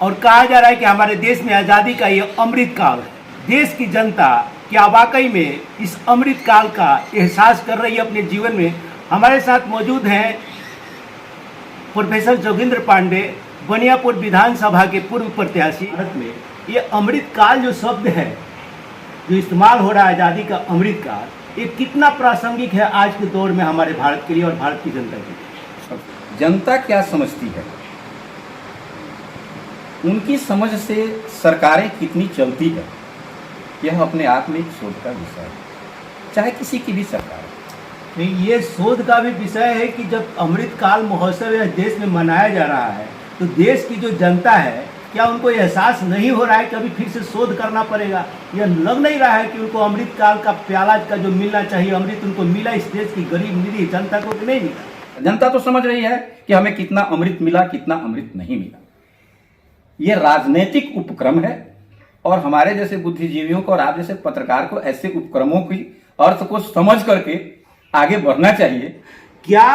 और कहा जा रहा है कि हमारे देश में आज़ादी का ये अमृत काल है। देश की जनता क्या वाकई में इस अमृत काल का एहसास कर रही है अपने जीवन में? हमारे साथ मौजूद हैं प्रोफेसर जोगिंद्र पांडे, बनियापुर विधानसभा के पूर्व प्रत्याशी। भारत में ये अमृत काल जो शब्द है जो इस्तेमाल हो रहा है, आज़ादी का अमृत काल, ये कितना प्रासंगिक है आज के दौर में हमारे भारत के लिए और भारत की जनता के लिए? जनता क्या समझती है, उनकी समझ से सरकारें कितनी चलती है, यह अपने आप में एक शोध का विषय है, चाहे किसी की भी सरकार हो। नहीं, ये शोध का भी विषय है कि जब अमृत काल महोत्सव यह देश में मनाया जा रहा है तो देश की जो जनता है क्या उनको एहसास नहीं हो रहा है कि अभी फिर से शोध करना पड़ेगा? यह लग नहीं रहा है कि उनको अमृत काल का प्याला का जो मिलना चाहिए अमृत उनको मिला इस देश की गरीब निरीह जनता को कि नहीं मिला? जनता तो समझ रही है कि हमें कितना अमृत मिला, कितना अमृत नहीं मिला। ये राजनीतिक उपक्रम है और हमारे जैसे बुद्धिजीवियों को और आप जैसे पत्रकार को ऐसे उपक्रमों की अर्थ को समझ करके आगे बढ़ना चाहिए। क्या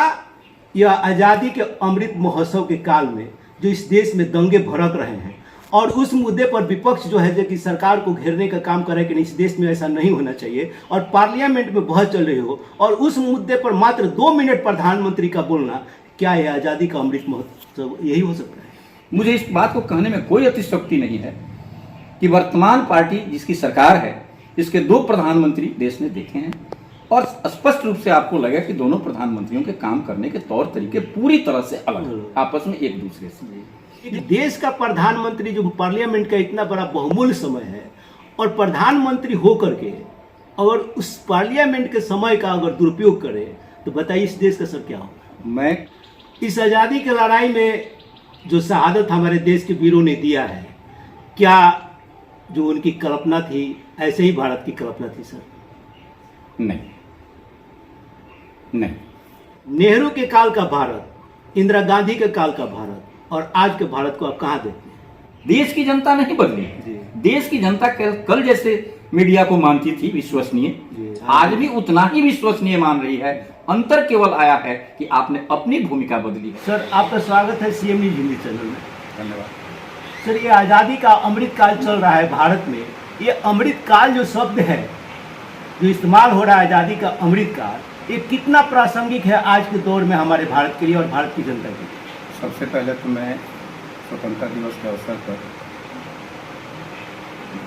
यह आज़ादी के अमृत महोत्सव के काल में जो इस देश में दंगे भड़क रहे हैं और उस मुद्दे पर विपक्ष जो है जो कि सरकार को घेरने का काम करे कि नहीं, इस देश में ऐसा नहीं होना चाहिए और पार्लियामेंट में बहस चल रही हो और उस मुद्दे पर मात्र 2 मिनट प्रधानमंत्री का बोलना, क्या यह आज़ादी का अमृत महोत्सव यही हो सकता है? मुझे इस बात को कहने में कोई अतिशयोक्ति नहीं है कि वर्तमान पार्टी जिसकी सरकार है, इसके 2 प्रधानमंत्री देश ने देखे हैं और स्पष्ट रूप से आपको लगे कि दोनों प्रधानमंत्रियों के काम करने के तौर तरीके पूरी तरह से अलग हैं, आपस में एक दूसरे से। देश का प्रधानमंत्री जो पार्लियामेंट का इतना बड़ा बहुमूल्य समय है और प्रधानमंत्री होकर के अगर उस पार्लियामेंट के समय का अगर दुरुपयोग करे तो बताइए इस देश का सर क्या होगा? मैं इस आज़ादी की लड़ाई में जो शहादत हमारे देश के वीरों ने दिया है, क्या जो उनकी कल्पना थी ऐसे ही भारत की कल्पना थी सर? नहीं। नेहरू के काल का भारत, इंदिरा गांधी के काल का भारत और आज के भारत को आप कहाँ देखते हैं? देश की जनता नहीं बदली है। देश की जनता कल जैसे मीडिया को मानती थी विश्वसनीय, आज भी उतना ही विश्वसनीय मान रही है। अंतर केवल आया है कि आपने अपनी भूमिका बदली है। सर, आपका स्वागत है सीएम न्यूज़ हिंदी चैनल में। धन्यवाद सर, ये आज़ादी का अमृत काल चल रहा है भारत में। ये अमृत काल जो शब्द है जो इस्तेमाल हो रहा है, आज़ादी का अमृत काल, ये कितना प्रासंगिक है आज के दौर में हमारे भारत के लिए और भारत की जनता के लिए? सबसे पहले तो मैं स्वतंत्रता दिवस के अवसर पर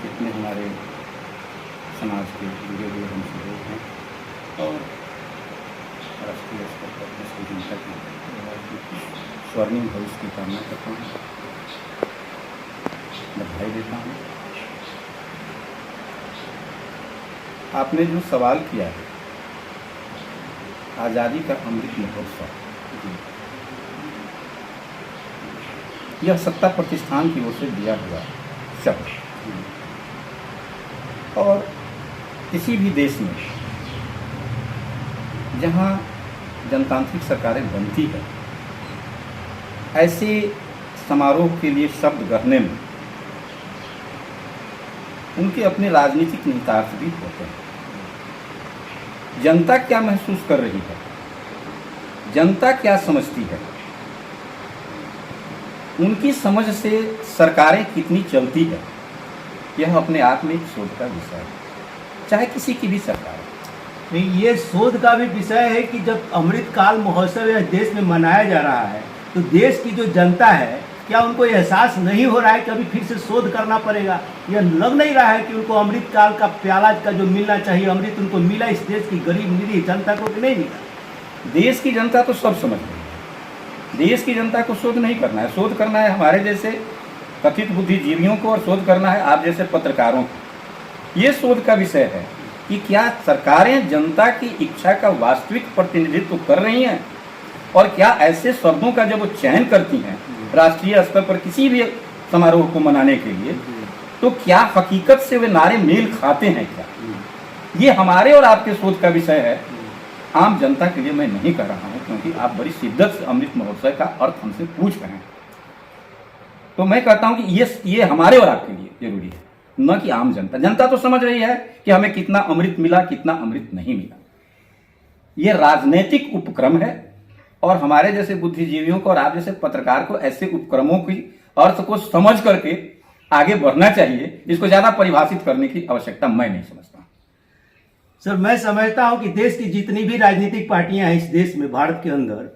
जितने हमारे समाज के जुड़े हुए हमसे लोग हैं और राष्ट्रीय स्तर पर देश की जनता की स्वर्णिम भविष्य की कामना करता हूँ, बधाई देता हूँ। आपने जो सवाल किया है आज़ादी का अमृत महोत्सव, यह सत्ता प्रतिष्ठान की ओर से दिया हुआ शब्द और किसी भी देश में जहां जनतांत्रिक सरकारें बनती है ऐसे समारोह के लिए शब्द गढ़ने में उनके अपने राजनीतिक निहितार्थ भी होते हैं। जनता क्या महसूस कर रही है, जनता क्या समझती है, उनकी समझ से सरकारें कितनी चलती है, यह अपने आप में एक शोध का विषय है, चाहे किसी की भी सरकार हो। नहीं, ये शोध का भी विषय है कि जब अमृत काल महोत्सव यह देश में मनाया जा रहा है तो देश की जो जनता है क्या उनको एहसास नहीं हो रहा है कि अभी फिर से शोध करना पड़ेगा? यह लग नहीं रहा है कि उनको अमृत काल का प्याला का जो मिलना चाहिए अमृत उनको मिला इस देश की गरीब निरीह जनता को कि नहीं मिला? देश की जनता तो सब समझ रही है। देश की जनता को शोध नहीं करना है, शोध करना है हमारे जैसे कथित बुद्धिजीवियों को और शोध करना है आप जैसे पत्रकारों को। ये शोध का विषय है कि क्या सरकारें जनता की इच्छा का वास्तविक प्रतिनिधित्व कर रही हैं और क्या ऐसे शब्दों का जब वो चयन करती हैं राष्ट्रीय स्तर पर किसी भी समारोह को मनाने के लिए, तो क्या हकीकत से वे नारे मेल खाते हैं क्या? ये हमारे और आपके शोध का विषय है, आम जनता के लिए मैं नहीं कर रहा हूँ, क्योंकि आप बड़ी शिद्दत से अमृत महोत्सव का अर्थ हमसे पूछ रहे हैं। तो मैं कहता हूँ कि ये हमारे और आपके लिए जरूरी है, न कि आम जनता। जनता तो समझ रही है कि हमें कितना अमृत मिला, कितना अमृत नहीं मिला। ये राजनीतिक उपक्रम है और हमारे जैसे बुद्धिजीवियों को और आप जैसे पत्रकार को ऐसे उपक्रमों की अर्थ को समझ करके आगे बढ़ना चाहिए। इसको ज्यादा परिभाषित करने की आवश्यकता मैं नहीं समझता। सर, मैं समझता हूं कि देश की जितनी भी राजनीतिक पार्टियां हैं इस देश में, भारत के अंदर,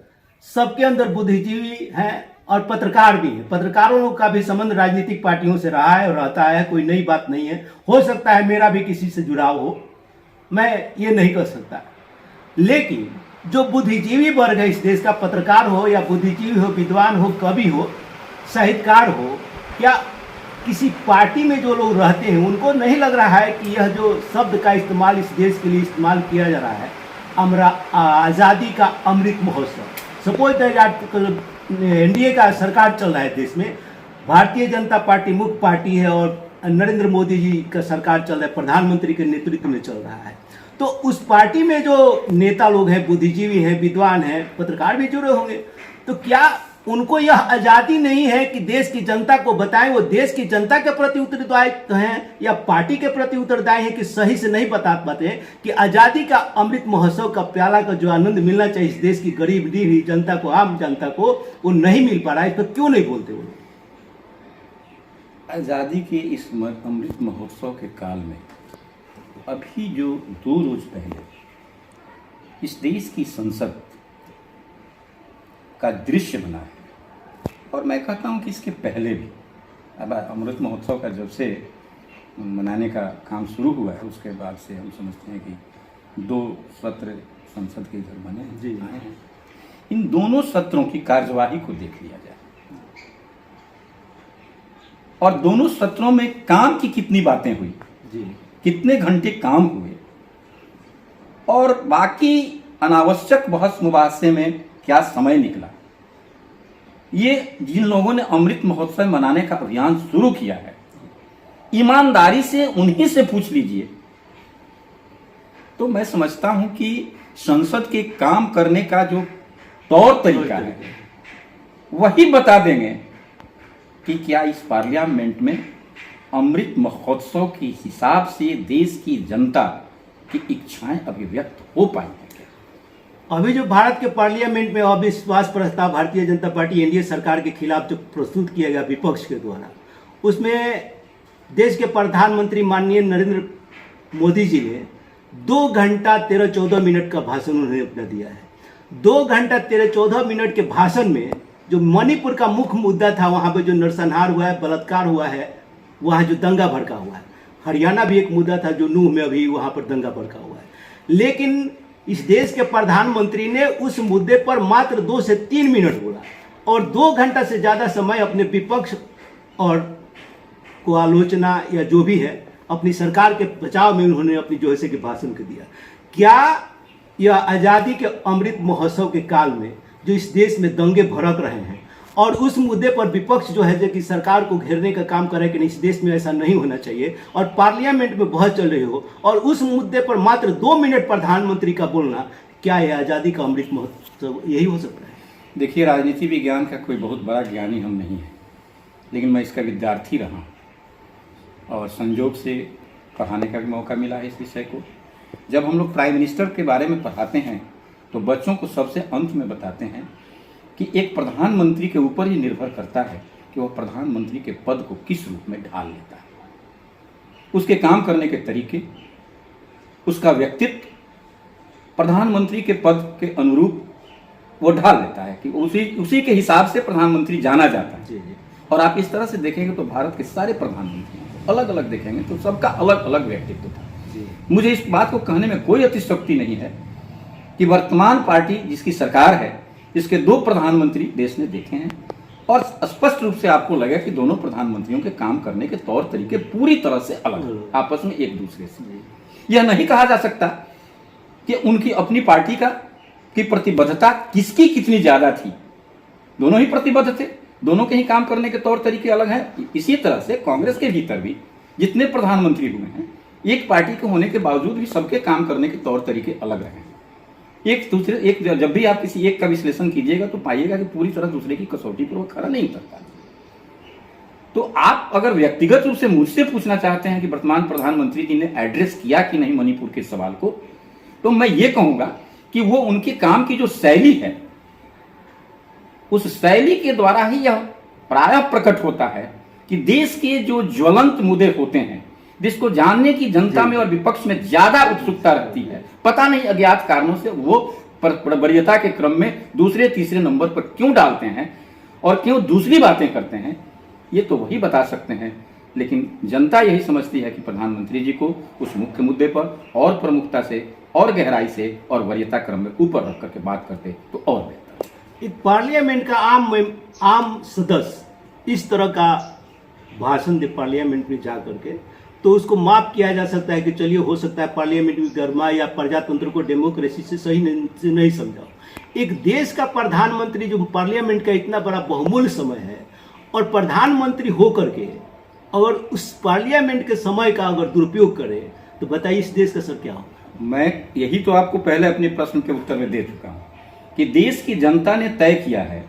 सबके अंदर बुद्धिजीवी हैं और पत्रकार भी हैं। पत्रकारों का भी संबंध राजनीतिक पार्टियों से रहा है और रहता है, कोई नई बात नहीं है। हो सकता है मेरा भी किसी से जुड़ाव हो, मैं ये नहीं कर सकता। लेकिन जो बुद्धिजीवी वर्ग है इस देश का, पत्रकार हो या बुद्धिजीवी हो, विद्वान हो, कवि हो, साहित्यकार हो, या किसी पार्टी में जो लोग रहते हैं, उनको नहीं लग रहा है कि यह जो शब्द का इस्तेमाल इस देश के लिए इस्तेमाल किया जा रहा है, आज़ादी का Amrit Mahotsav. Suppose that NDA का सरकार चल रहा है देश में, भारतीय जनता पार्टी मुख्य पार्टी है और नरेंद्र मोदी जी का सरकार चल रहा है, प्रधानमंत्री के नेतृत्व में चल रहा है। तो उस पार्टी में जो नेता लोग हैं, बुद्धिजीवी हैं, विद्वान हैं, पत्रकार भी जुड़े होंगे, तो क्या उनको यह आज़ादी नहीं है कि देश की जनता को बताएं? वो देश की जनता के प्रति उत्तरदायी हैं या पार्टी के प्रति उत्तरदायी हैं कि सही से नहीं बता पाते कि आज़ादी का अमृत महोत्सव का प्याला का जो आनंद मिलना चाहिए इस देश की गरीब दी जनता को, आम जनता को, वो नहीं मिल पा रहा है? इस पर क्यों नहीं बोलते वो लोग? आज़ादी के इस अमृत महोत्सव के काल में अभी जो 2 रोज पहले इस देश की संसद का दृश्य बना है, और मैं कहता हूं कि इसके पहले भी, अब अमृत महोत्सव का जब से मनाने का काम शुरू हुआ है उसके बाद से हम समझते हैं कि 2 सत्र संसद के इधर बने हैं, जी आए हैं। इन दोनों सत्रों की कार्यवाही को देख लिया जाए और दोनों सत्रों में काम की कितनी बातें हुई जी, कितने घंटे काम हुए और बाकी अनावश्यक बहस मुबासे में क्या समय निकला, ये जिन लोगों ने अमृत महोत्सव मनाने का अभियान शुरू किया है, ईमानदारी से उन्हीं से पूछ लीजिए तो मैं समझता हूं कि संसद के काम करने का जो तौर तरीका है वही बता देंगे कि क्या इस पार्लियामेंट में अमृत महोत्सव के हिसाब से देश की जनता की इच्छाएं अभिव्यक्त हो पाई हैं। अभी जो भारत के पार्लियामेंट में अविश्वास प्रस्ताव भारतीय जनता पार्टी एनडीए सरकार के खिलाफ जो प्रस्तुत किया गया विपक्ष के द्वारा, उसमें देश के प्रधानमंत्री माननीय नरेंद्र मोदी जी ने 2 घंटा 13-14 मिनट का भाषण उन्होंने अपना दिया है। 2 घंटा 13-14 मिनट के भाषण में जो मणिपुर का मुख्य मुद्दा था, वहाँ पे जो नरसंहार हुआ है, बलात्कार हुआ है, वहाँ जो दंगा भड़का हुआ है, हरियाणा भी एक मुद्दा था जो नूह में अभी वहाँ पर दंगा भड़का हुआ है, लेकिन इस देश के प्रधानमंत्री ने उस मुद्दे पर मात्र 2 से 3 मिनट बोला और 2 घंटा से ज़्यादा समय अपने विपक्ष और को आलोचना या जो भी है अपनी सरकार के बचाव में उन्होंने अपनी जो है कि भाषण को दिया। क्या यह आज़ादी के अमृत महोत्सव के काल में जो इस देश में दंगे भड़क रहे हैं और उस मुद्दे पर विपक्ष जो है कि सरकार को घेरने का काम करे कि नहीं, इस देश में ऐसा नहीं होना चाहिए, और पार्लियामेंट में बहस चल रही हो और उस मुद्दे पर मात्र 2 मिनट प्रधानमंत्री का बोलना, क्या यह आज़ादी का अमृत महोत्सव यही हो सकता है? देखिए, राजनीति विज्ञान का कोई बहुत बड़ा ज्ञानी हम नहीं है, लेकिन मैं इसका विद्यार्थी रहा और संजोग से पढ़ाने का भी मौका मिला है इस विषय को। जब हम लोग प्राइम मिनिस्टर के बारे में पढ़ाते हैं तो बच्चों को सबसे अंत में बताते हैं कि एक प्रधानमंत्री के ऊपर ही निर्भर करता है कि वह प्रधानमंत्री के पद को किस रूप में ढाल लेता है। उसके काम करने के तरीके, उसका व्यक्तित्व प्रधानमंत्री के पद के अनुरूप वो ढाल लेता है कि उसी के हिसाब से प्रधानमंत्री जाना जाता है। जी। और आप इस तरह से देखेंगे तो भारत के सारे प्रधानमंत्री अलग अलग देखेंगे तो सबका अलग अलग व्यक्तित्व था। मुझे इस बात को कहने में कोई अतिशयोक्ति नहीं है कि वर्तमान पार्टी जिसकी सरकार है, इसके 2 प्रधानमंत्री देश ने देखे हैं और स्पष्ट रूप से आपको लगे कि दोनों प्रधानमंत्रियों के काम करने के तौर तरीके पूरी तरह से अलग हैं, आपस में एक दूसरे से। यह नहीं कहा जा सकता कि उनकी अपनी पार्टी की प्रतिबद्धता किसकी कितनी ज्यादा थी। दोनों ही प्रतिबद्ध थे, दोनों के ही काम करने के तौर तरीके अलग हैं। इसी तरह से कांग्रेस के भीतर भी जितने प्रधानमंत्री हुए हैं, एक पार्टी के होने के बावजूद भी सबके काम करने के तौर तरीके अलग रहे। जब भी आप किसी एक का विश्लेषण कीजिएगा तो पाइएगा कि पूरी तरह दूसरे की कसौटी पर वो खरा नहीं उतरता। तो आप अगर व्यक्तिगत रूप से मुझसे पूछना चाहते हैं कि वर्तमान प्रधानमंत्री जी ने एड्रेस किया कि नहीं मणिपुर के सवाल को, तो मैं ये कहूंगा कि वो उनके काम की जो शैली है, उस शैली के द्वारा ही यह प्रायः प्रकट होता है कि देश के जो ज्वलंत मुद्दे होते हैं, जिसको जानने की जनता में और विपक्ष में ज्यादा उत्सुकता रहती है, पता नहीं अज्ञात कारणों से वो वरीयता के क्रम में दूसरे तीसरे नंबर पर क्यों डालते हैं और क्यों दूसरी बातें करते हैं, ये तो वही बता सकते हैं। लेकिन जनता यही समझती है कि प्रधानमंत्री जी को उस मुख्य मुद्दे पर और प्रमुखता से और गहराई से और वरीयता क्रम में ऊपर रख करके बात करते तो और बेहतर। एक पार्लियामेंट का आम सदस्य इस तरह का भाषण दे पार्लियामेंट में जा करके, तो उसको माफ किया जा सकता है कि चलिए हो सकता है पार्लियामेंट में गरमा या प्रजातंत्र को डेमोक्रेसी से सही नहीं समझा। एक देश का प्रधानमंत्री जो पार्लियामेंट का इतना बड़ा बहुमूल्य समय है, और प्रधानमंत्री हो करके अगर उस पार्लियामेंट के समय का अगर दुरुपयोग करे, तो बताइए इस देश का सर क्या हो। मैं यही तो आपको पहले अपने प्रश्न के उत्तर में दे चुका हूं कि देश की जनता ने तय किया है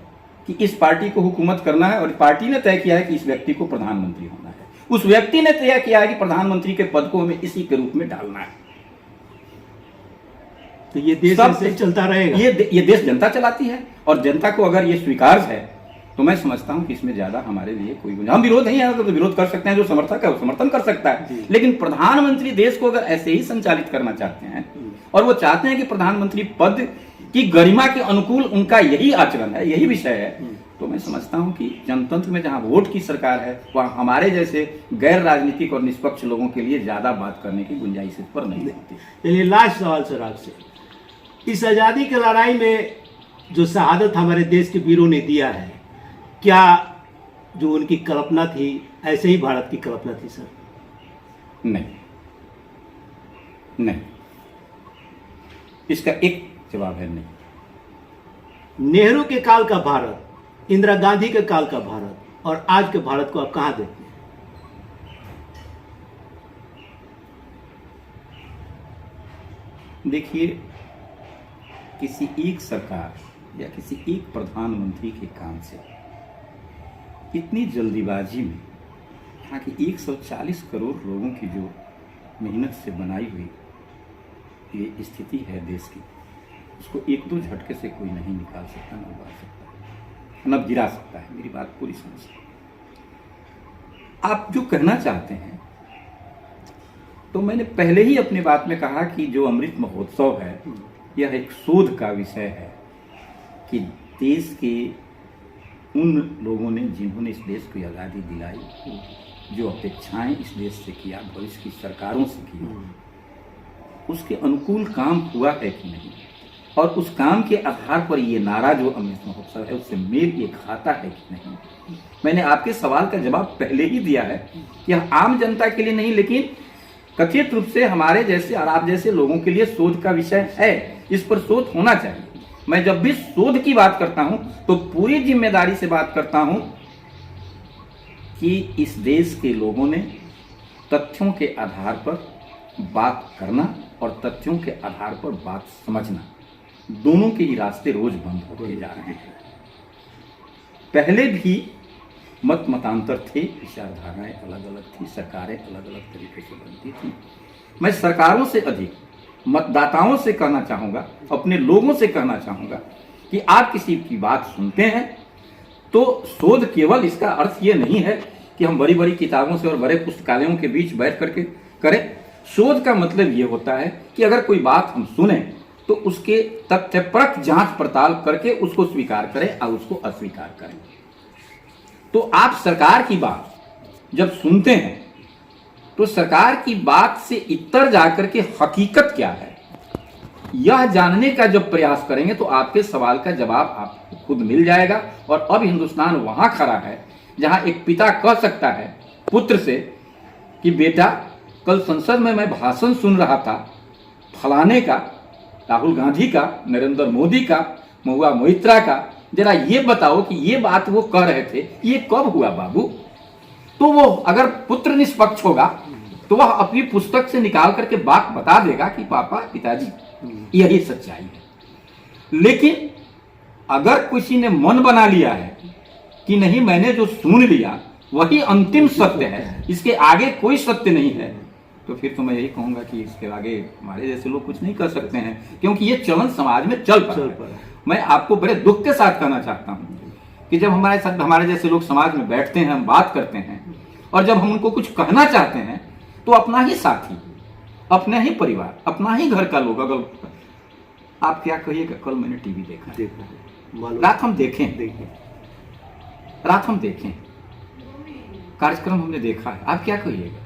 कि इस पार्टी को हुकूमत करना है, और पार्टी ने तय किया है कि इस व्यक्ति को प्रधानमंत्री होना है। उस व्यक्ति ने तय किया है कि प्रधानमंत्री के पद को हमें इसी के रूप में डालना है। तो ये देश ऐसे चलता रहेगा। ये देश जनता चलाती है, और जनता को अगर ये स्वीकार है तो मैं समझता हूं कि इसमें ज्यादा हमारे लिए कोई गुंजाइश, हम विरोध नहीं है तो विरोध कर सकते हैं, जो समर्थक है वो समर्थन कर सकता है। लेकिन प्रधानमंत्री देश को अगर ऐसे ही संचालित करना चाहते हैं, और वो चाहते हैं कि प्रधानमंत्री पद की गरिमा के अनुकूल उनका यही आचरण है, यही विषय है, तो मैं समझता हूं कि जनतंत्र में जहां वोट की सरकार है, वहां हमारे जैसे गैर राजनीतिक और निष्पक्ष लोगों के लिए ज्यादा बात करने की गुंजाइश इस पर नहीं होती। चलिए लास्ट सवाल सर आपसे, इस आजादी की लड़ाई में जो शहादत हमारे देश के वीरों ने दिया है, क्या जो उनकी कल्पना थी ऐसे ही भारत की कल्पना थी सर? नहीं, इसका एक जवाब है नहीं। नेहरू के काल का भारत, इंदिरा गांधी के काल का भारत और आज के भारत को आप कहां देखते हैं? देखिए, किसी एक सरकार या किसी एक प्रधानमंत्री के काम से इतनी जल्दीबाजी में यहाँ की 140 करोड़ लोगों की जो मेहनत से बनाई हुई ये स्थिति है देश की, उसको एक दो झटके से कोई नहीं निकाल सकता, न उबार सकता, न गिरा सकता है। मेरी बात पूरी समझ। आप जो कहना चाहते हैं, तो मैंने पहले ही अपनी बात में कहा कि जो अमृत महोत्सव है, यह एक शोध का विषय है कि देश के उन लोगों ने जिन्होंने इस देश को आज़ादी दिलाई, जो अपेक्षाएं इस देश से किया, भविष्य की सरकारों से किया, उसके अनुकूल काम हुआ है कि नहीं, और उस काम के आधार पर ये नारा जो अमृत महोत्सव है उससे मेल ये खाता है कि नहीं। मैंने आपके सवाल का जवाब पहले ही दिया है कि यह आम जनता के लिए नहीं, लेकिन कथित रूप से हमारे जैसे और आप जैसे लोगों के लिए शोध का विषय है। इस पर शोध होना चाहिए। मैं जब भी शोध की बात करता हूं तो पूरी जिम्मेदारी से बात करता हूं कि इस देश के लोगों ने तथ्यों के आधार पर बात करना और तथ्यों के आधार पर बात समझना, दोनों के ही रास्ते रोज बंद होते जा रहे हैं। पहले भी मत मतांतर थे, विचारधाराएं अलग अलग थी, सरकारें अलग अलग तरीके से बनती थी। मैं सरकारों से अधिक मतदाताओं से कहना चाहूँगा, अपने लोगों से कहना चाहूँगा कि आप किसी की बात सुनते हैं तो शोध केवल इसका अर्थ ये नहीं है कि हम बड़ी बड़ी किताबों से और बड़े पुस्तकालयों के बीच बैठ करके करें। शोध का मतलब ये होता है कि अगर कोई बात हम सुने तो उसके तथ्यपरक जांच पड़ताल करके उसको स्वीकार करें और उसको अस्वीकार करें। तो आप सरकार की बात जब सुनते हैं तो सरकार की बात से इतर जाकर के हकीकत क्या है यह जानने का जब प्रयास करेंगे तो आपके सवाल का जवाब आपको खुद मिल जाएगा। और अब हिंदुस्तान वहां खड़ा है जहां एक पिता कह सकता है पुत्र से कि बेटा, कल संसद में मैं भाषण सुन रहा था फलाने का, राहुल गांधी का, नरेंद्र मोदी का, महुआ मोइत्रा का, जरा ये बताओ कि ये बात वो कह रहे थे ये कब हुआ बाबू। तो वो अगर पुत्र निष्पक्ष होगा तो वह अपनी पुस्तक से निकाल करके बात बता देगा कि पापा, पिताजी, यही सच्चाई है। लेकिन अगर किसी ने मन बना लिया है कि नहीं, मैंने जो सुन लिया वही अंतिम सत्य है, इसके आगे कोई सत्य नहीं है, तो फिर तो मैं यही कहूंगा कि इसके आगे हमारे जैसे लोग कुछ नहीं कर सकते हैं, क्योंकि ये चलन समाज में चल पड़ा है। मैं आपको बड़े दुख के साथ कहना चाहता हूं कि जब हमारे साथ हमारे जैसे लोग समाज में बैठते हैं, हम बात करते हैं, और जब हम उनको कुछ कहना चाहते हैं तो अपना ही साथी, अपना ही परिवार, अपना ही घर का लोग, अगर आप क्या कहिएगा, कल मैंने टीवी देखा, रात हम देखें कार्यक्रम हमने देखा है, आप क्या कहिएगा,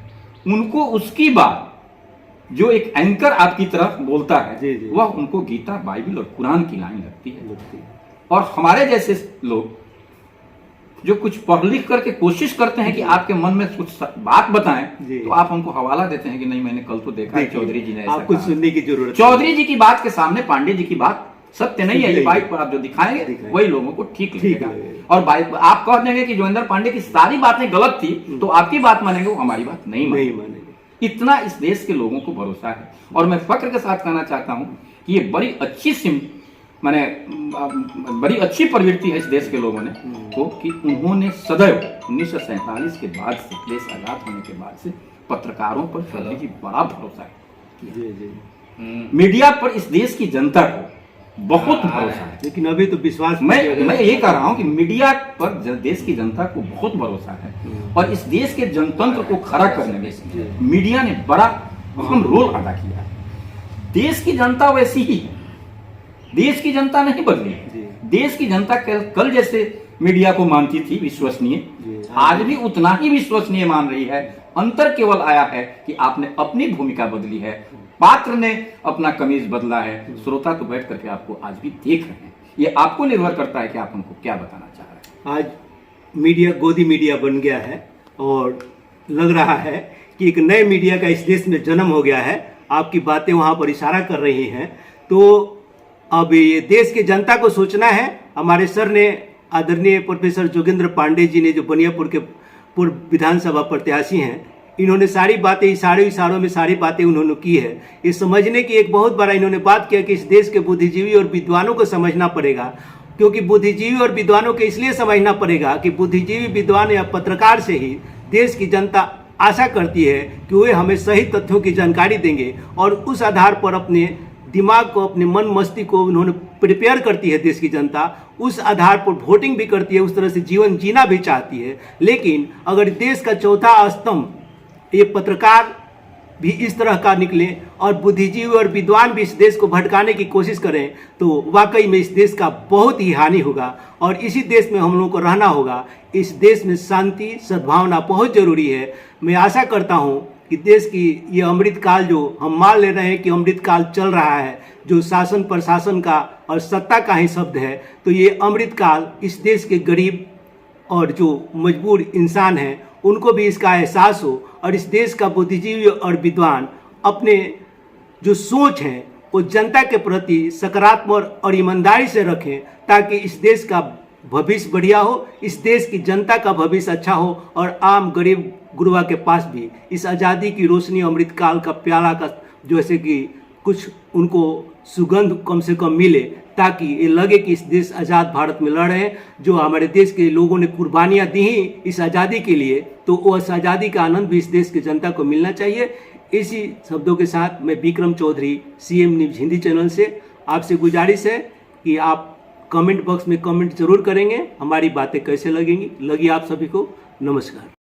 उनको उसकी बात जो एक एंकर आपकी तरफ बोलता है वह उनको गीता, बाइबल और कुरान की लाइन लगती है। और हमारे जैसे लोग जो कुछ पढ़ लिख करके कोशिश करते हैं कि आपके मन में कुछ बात बताएं, तो आप हमको हवाला देते हैं कि नहीं मैंने कल तो देखा है चौधरी जी ने ऐसा आपको सुनने की जरूरत, चौधरी जी की बात के सामने पांडे जी की बात सत्य नहीं है। ये बाइक पर आप जो दिखाएंगे वही लोगों को ठीक लगेगा। और बाइक आप कह देंगे कि जोगिंदर पांडे की सारी बातें गलत थी, तो आपकी बात मानेंगे, वो हमारी बात नहीं मानेंगे। इतना इस देश के लोगों को भरोसा है। और मैं फक्र के साथ कहना चाहता हूं कि ये बड़ी अच्छी प्रवृत्ति है इस देश के लोगों ने तो, कि उन्होंने सदैव 1947 के बाद से, देश आजाद होने के बाद से पत्रकारों पर चौधरी जी बड़ा भरोसा किया। मीडिया पर इस देश की जनता को बहुत भरोसा है। लेकिन अभी तो विश्वास, मैं ये कह रहा हूं कि मीडिया पर देश की जनता को बहुत भरोसा है। और इस देश के जनतंत्र को खड़ा करने में मीडिया ने बड़ा अहम रोल अदा किया है। देश की जनता वैसी ही है, देश की जनता नहीं बदली। देश की जनता कल जैसे मीडिया को मानती थी विश्वसनीय, आज भी उतना ही विश्वसनीय मान रही है। अंतर केवल आया है कि आपने अपनी भूमिका बदली है, पात्र ने अपना कमीज बदला है। श्रोता तो बैठ करके आपको आज भी देख रहे हैं। ये आपको निर्भर करता है कि आप हमको क्या बताना चाह रहे हैं। आज मीडिया गोदी मीडिया बन गया है और लग रहा है कि एक नए मीडिया का इस देश में जन्म हो गया है। आपकी बातें वहां पर इशारा कर रही हैं। तो अब ये देश की जनता को सोचना है। हमारे सर ने, आदरणीय प्रोफेसर जोगिंदर पांडे जी ने, जो बनियापुर के पूर्व विधानसभा प्रत्याशी हैं, इन्होंने सारी बातें इशारों में सारी बातें उन्होंने की है। ये समझने की एक बहुत बड़ा इन्होंने बात किया कि इस देश के बुद्धिजीवी और विद्वानों को समझना पड़ेगा। क्योंकि बुद्धिजीवी और विद्वानों को इसलिए समझना पड़ेगा कि बुद्धिजीवी, विद्वान या पत्रकार से ही देश की जनता आशा करती है कि वे हमें सही तथ्यों की जानकारी देंगे और उस आधार पर अपने दिमाग को, अपने मन मस्तिष्क को उन्होंने प्रिपेयर करती है। देश की जनता उस आधार पर वोटिंग भी करती है, उस तरह से जीवन जीना भी चाहती है। लेकिन अगर देश का चौथा स्तंभ ये पत्रकार भी इस तरह का निकले और बुद्धिजीवी और विद्वान भी इस देश को भटकाने की कोशिश करें, तो वाकई में इस देश का बहुत ही हानि होगा। और इसी देश में हम लोगों को रहना होगा। इस देश में शांति, सद्भावना बहुत जरूरी है। मैं आशा करता हूं कि देश की ये अमृत काल, जो हम मान ले रहे हैं कि अमृत काल चल रहा है, जो शासन प्रशासन का और सत्ता का ही शब्द है, तो ये अमृत काल इस देश के गरीब और जो मजबूर इंसान हैं उनको भी इसका एहसास हो और इस देश का बुद्धिजीवी और विद्वान अपने जो सोच है वो जनता के प्रति सकारात्मक और ईमानदारी से रखें, ताकि इस देश का भविष्य बढ़िया हो, इस देश की जनता का भविष्य अच्छा हो और आम गरीब गुरुआ के पास भी इस आज़ादी की रोशनी, अमृत काल का प्याला का जैसे कि कुछ उनको सुगंध कम से कम मिले, ताकि ये लगे कि इस देश आज़ाद भारत में लड़ रहे हैं। जो हमारे देश के लोगों ने कुर्बानियाँ दी ही इस आज़ादी के लिए, तो वो इस आज़ादी का आनंद भी इस देश की जनता को मिलना चाहिए। इसी शब्दों के साथ मैं Vikram Chaudhary, CM news Hindi channel से आपसे गुजारिश है कि आप कमेंट बॉक्स में कमेंट जरूर करेंगे, हमारी बातें कैसे लगी आप सभी को। नमस्कार।